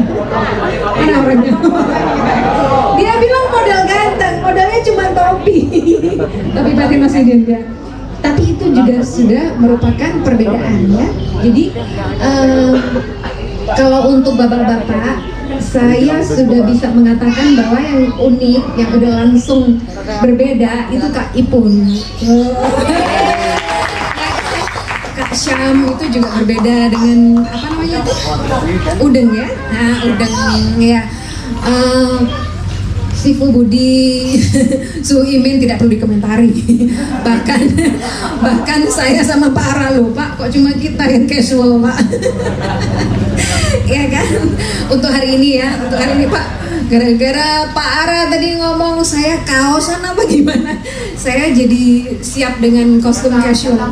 Dia bilang modal ganteng, modalnya cuma topi. Tapi batin masih dia. Tapi itu juga sudah merupakan perbedaan ya. Jadi kalau untuk bapak-bapak, saya sudah bisa mengatakan bahwa yang unik, yang udah langsung berbeda itu Kak Ipun. Kak Syam itu juga berbeda dengan apa namanya itu? Udeng ya. Nah, udeng ya. Sifu Budi, Suimin tidak perlu dikomentari. bahkan saya sama Pak Ara loh, Pak, kok cuma kita yang casual, Pak. Ya kan? Untuk hari ini Pak, gara-gara Pak Ara tadi ngomong saya kaosan apa gimana, saya jadi siap dengan kostum casual.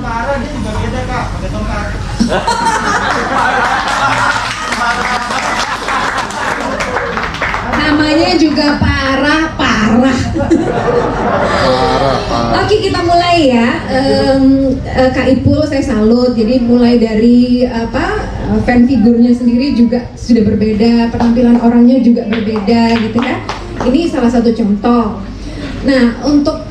Namanya juga parah. Oke, kita mulai ya. Kak Ipul saya salut. Jadi mulai dari fan figurnya sendiri juga sudah berbeda, penampilan orangnya juga berbeda gitu ya. Ini salah satu contoh. Nah, untuk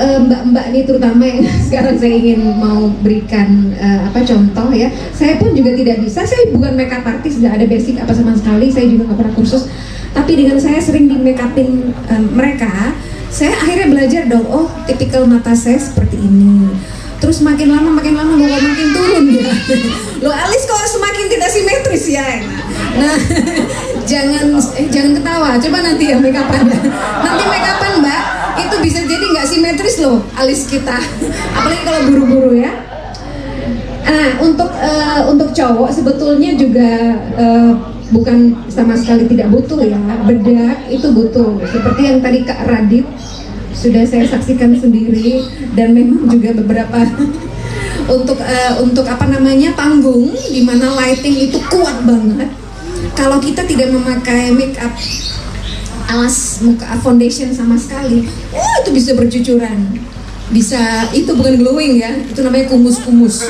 mbak-mbak ini terutama yang sekarang saya ingin mau berikan contoh ya. Saya pun juga tidak bisa, saya bukan makeup artist, tidak ada basic apa sama sekali, saya juga nggak pernah kursus. Tapi dengan saya sering di makeupin mereka, saya akhirnya belajar dong, oh tipikal mata saya seperti ini. Terus makin lama loh makin turun ya. Loh alis kok semakin tidak simetris ya. Nah, jangan ketawa. Coba nanti ya makeupan. Nanti makeupan Mbak, itu bisa jadi nggak simetris loh alis kita. Apalagi kalau buru-buru ya. Nah, untuk cowok sebetulnya juga bukan sama sekali tidak butuh ya. Bedak itu butuh. Seperti yang tadi Kak Radit sudah saya saksikan sendiri, dan memang juga beberapa untuk panggung di mana lighting itu kuat banget. Kalau kita tidak memakai make up alas muka foundation sama sekali, itu bisa bercucuran, bisa, itu bukan glowing ya, itu namanya kumus-kumus.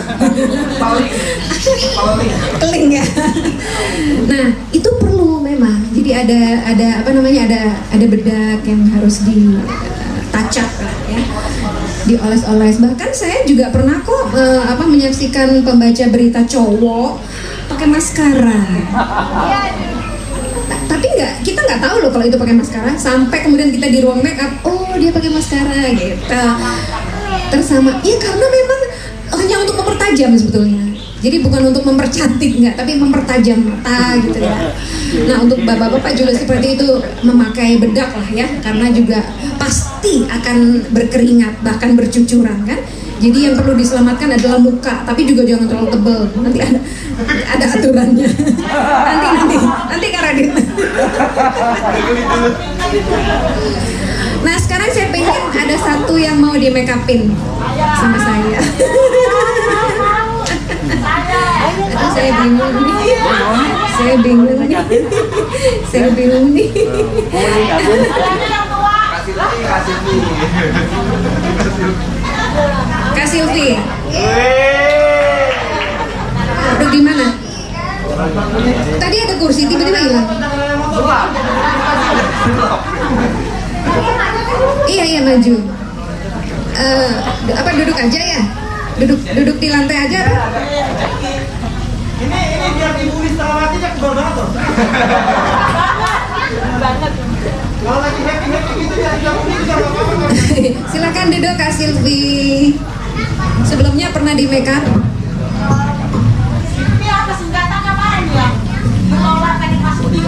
Keling ya. Nah, itu perlu memang. Jadi ada bedak yang harus di touch up ya, dioles-oles. Bahkan saya juga pernah kok menyaksikan pembaca berita cowok pakai maskara. Tapi kita nggak tahu loh kalau itu pakai maskara, sampai kemudian kita di ruang make up, oh dia pakai maskara gitu. Tersama, ya karena memang hanya untuk mempertajam sebetulnya. Jadi bukan untuk mempercantik nggak, tapi mempertajam mata gitu ya. Nah, untuk bapak-bapak juga seperti itu, memakai bedak lah ya, karena juga pasti akan berkeringat, bahkan bercucuran kan. Jadi yang perlu diselamatkan adalah muka, tapi juga jangan terlalu tebal. Nanti ada aturannya. nanti Kak Radit. Nah, sekarang saya pengen ada satu yang mau di make upin sama saya. Aduh, saya bingung nih. Kak Silvi. Duduk di mana? Tadi ada kursi, tiba-tiba hilang. Iya maju. Duduk aja ya? Duduk di lantai aja. Ini biar ibu setengah matinya kebal banget loh. Kalau lagi happy gitu ya, silakan duduk Kak Silvi. Sebelumnya pernah di make up? Ini apa senjatanya apaan ya? Mengeluarkan yang masuk di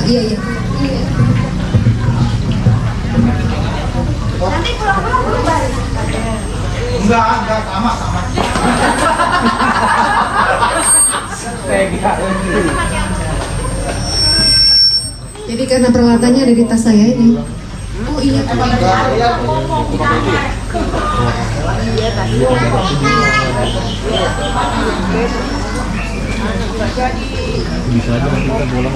Iya. Nanti pulang-pulang berubah. Enggak, sama. Jadi karena peralatannya ada di tas saya ini. Oh iya. Bisa aja nanti kita bolang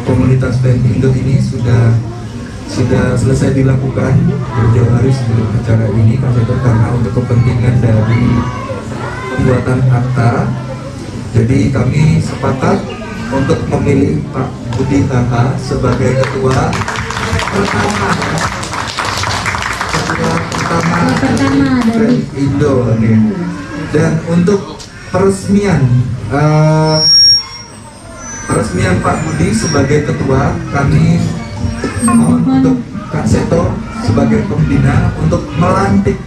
Komunitas band Indo ini sudah selesai dilakukan jauh hari sebelum acara ini, karena untuk kepentingan dari pembuatan akta. Jadi kami sepakat untuk memilih Pak Budi Taha sebagai ketua pertama band Indo nih. Dan untuk peresmian Pak Budi sebagai ketua, kami untuk Kak Seto sebagai pembina untuk melantik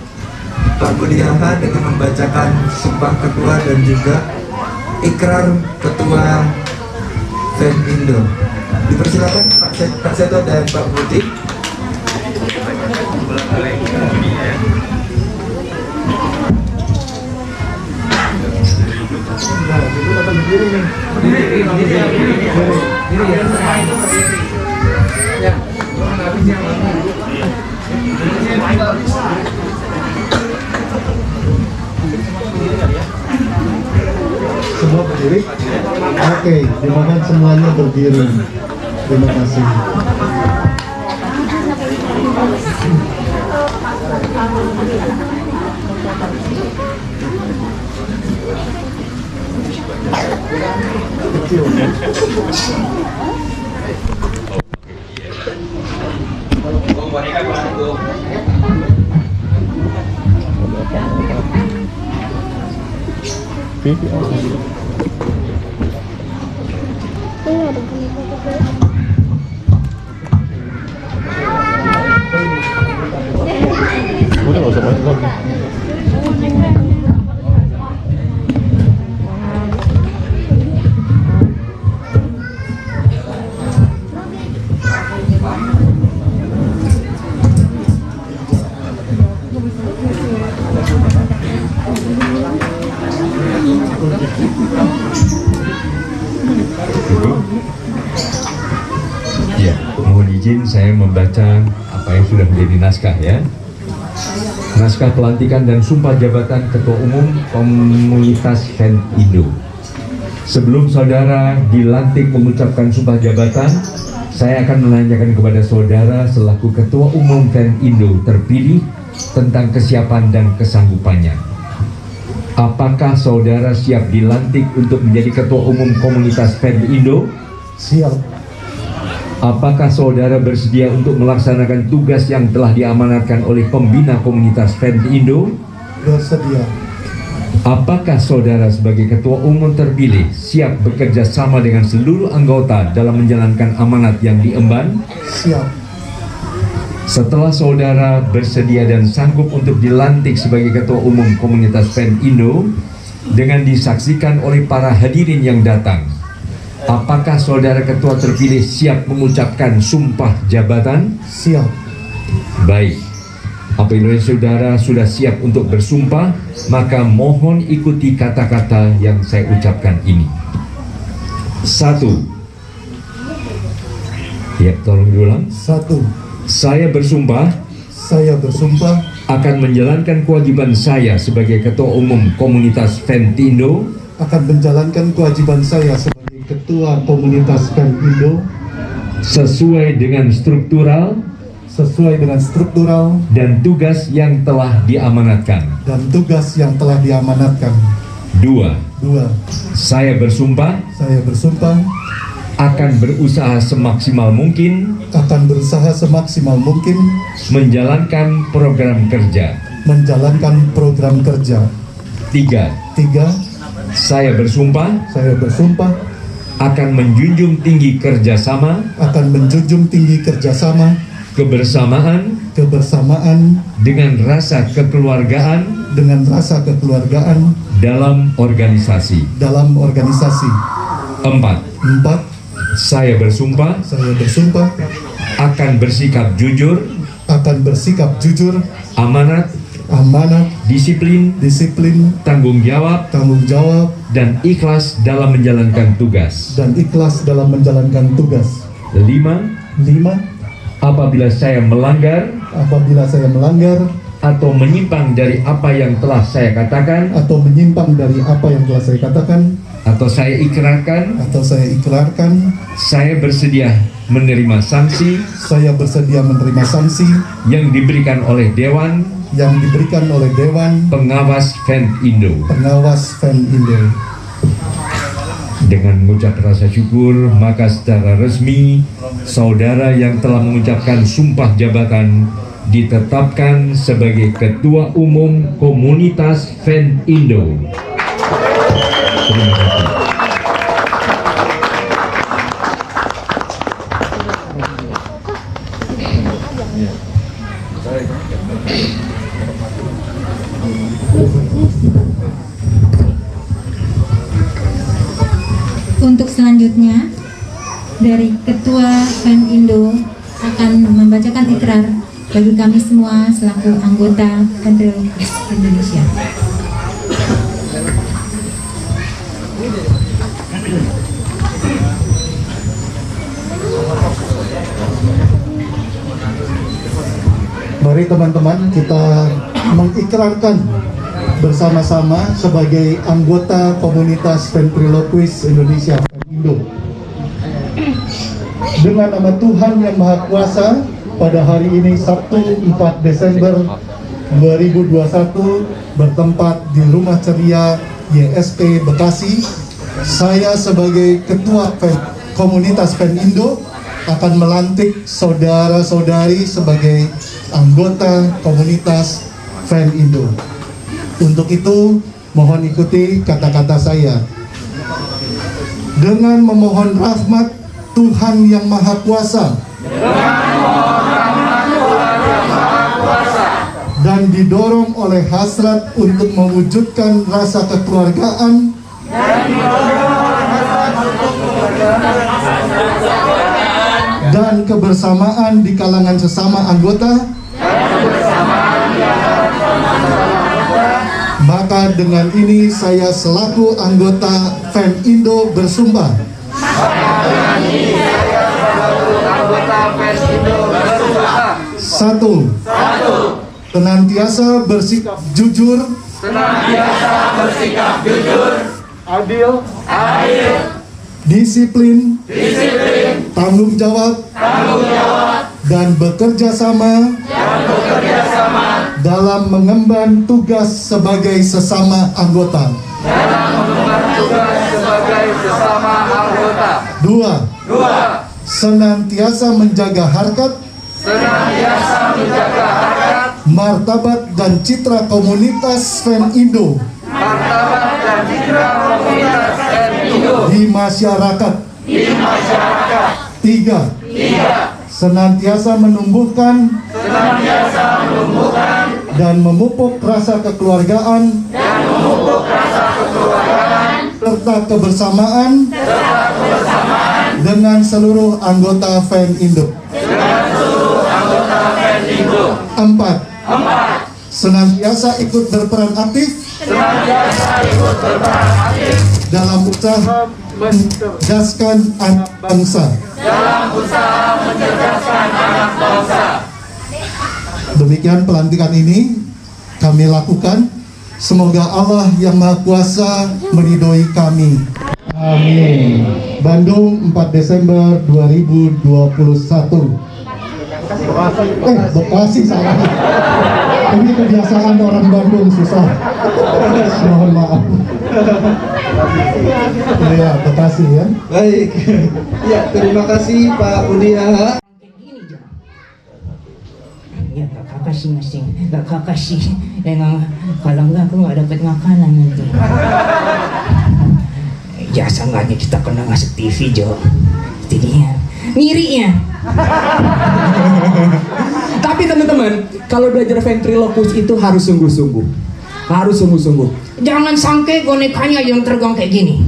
Pak Budi Aha dengan membacakan sumpah ketua dan juga ikrar ketua FEN Indo. Dipersilakan Pak Seto dan Pak Budi. Semua berdiri. Oke, dimohon semuanya berdiri. Terima kasih. Kecil. Udah nggak usah main lagi. Ya, mohon izin saya membaca apa yang sudah menjadi naskah ya. Naskah pelantikan dan sumpah jabatan Ketua Umum Komunitas FEN Indo. Sebelum saudara dilantik mengucapkan sumpah jabatan, saya akan menanyakan kepada saudara selaku Ketua Umum FEN Indo terpilih tentang kesiapan dan kesanggupannya. Apakah saudara siap dilantik untuk menjadi Ketua Umum Komunitas FEN Indo? Siap. Apakah saudara bersedia untuk melaksanakan tugas yang telah diamanatkan oleh pembina komunitas FEN Indo? Bersedia. Apakah saudara sebagai ketua umum terpilih siap bekerja sama dengan seluruh anggota dalam menjalankan amanat yang diemban? Siap. Setelah saudara bersedia dan sanggup untuk dilantik sebagai ketua umum komunitas FEN Indo dengan disaksikan oleh para hadirin yang datang, apakah saudara ketua terpilih siap mengucapkan sumpah jabatan? Siap. Baik, apabila saudara sudah siap untuk bersumpah, maka mohon ikuti kata-kata yang saya ucapkan ini. 1. Ya, tolong diulang. 1. Saya bersumpah akan menjalankan kewajiban saya sebagai ketua umum komunitas FEN Indo menjalankan kewajiban saya sebagai ketua komunitas FEN Indo sesuai dengan struktural dan tugas yang telah diamanatkan. 2. Saya bersumpah akan berusaha semaksimal mungkin menjalankan program kerja. 3. Saya bersumpah akan menjunjung tinggi kerjasama, kebersamaan dengan rasa kekeluargaan dalam organisasi. 4. Saya bersumpah akan bersikap jujur, amanat, disiplin, tanggung jawab, dan ikhlas dalam menjalankan tugas. 5. Apabila saya melanggar atau menyimpang dari apa yang telah saya katakan atau saya ikrarkan, saya bersedia menerima sanksi yang diberikan oleh Dewan Pengawas FEN Indo. Dengan mengucap rasa syukur, maka secara resmi saudara yang telah mengucapkan sumpah jabatan ditetapkan sebagai Ketua Umum Komunitas FEN Indo. Terima kasih. Untuk selanjutnya dari Ketua FEM Indo akan membacakan ikrar bagi kami semua selaku anggota Ventriloquist Indonesia. Mari teman-teman kita mengikrarkan bersama-sama sebagai anggota komunitas Ventriloquist Indonesia Indo. Dengan nama Tuhan yang Maha Kuasa, pada hari ini Sabtu 4 Desember 2021 bertempat di Rumah Ceria YSP Bekasi, saya sebagai Ketua Komunitas FEM Indo akan melantik saudara-saudari sebagai anggota komunitas FEM Indo. Untuk itu, mohon ikuti kata-kata saya. Dengan memohon rahmat Tuhan yang Maha Kuasa, dan didorong oleh hasrat untuk mewujudkan rasa kekeluargaan dan kebersamaan di kalangan sesama anggota, maka dengan ini saya selaku anggota FEM Indo bersumpah satu, senantiasa bersikap jujur, adil, disiplin, tanggung jawab, dan bekerja sama dalam mengemban tugas sebagai sesama anggota. Dua, senantiasa menjaga harkat, martabat dan citra komunitas FEM Indo di masyarakat. Tiga, senantiasa menumbuhkan dan memupuk rasa kekeluargaan serta kebersamaan dengan seluruh anggota FEM Indo. Empat, senantiasa ikut berperan aktif dalam usaha mencerdaskan anak bangsa. Demikian pelantikan ini kami lakukan. Semoga Allah yang Maha Kuasa meridhoi kami. Amin. Bandung 4 Desember 2021. Bekasi salah. Ini kebiasaan orang Bandung susah. Mohon maaf. Ya, Bekasi ya. Baik. Ya, terima kasih Pak Udia. Ya kakak kasih masing, kakak kasih. Kalau enggak aku nggak dapat makanan nanti. Ya seenggaknya kita kena masuk TV Jo. Itu dia. Ngirinya. Tapi teman-teman, kalau belajar ventriloquist itu harus sungguh-sungguh. Harus sungguh-sungguh. Jangan sangke bonekanya yang terbang kayak gini.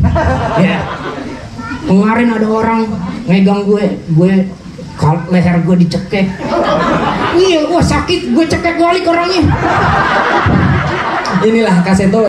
Ya. Kemarin ada orang megang gue leher gue dicekek. Iya, wah sakit, gue cekek balik orangnya. Inilah Kaseto.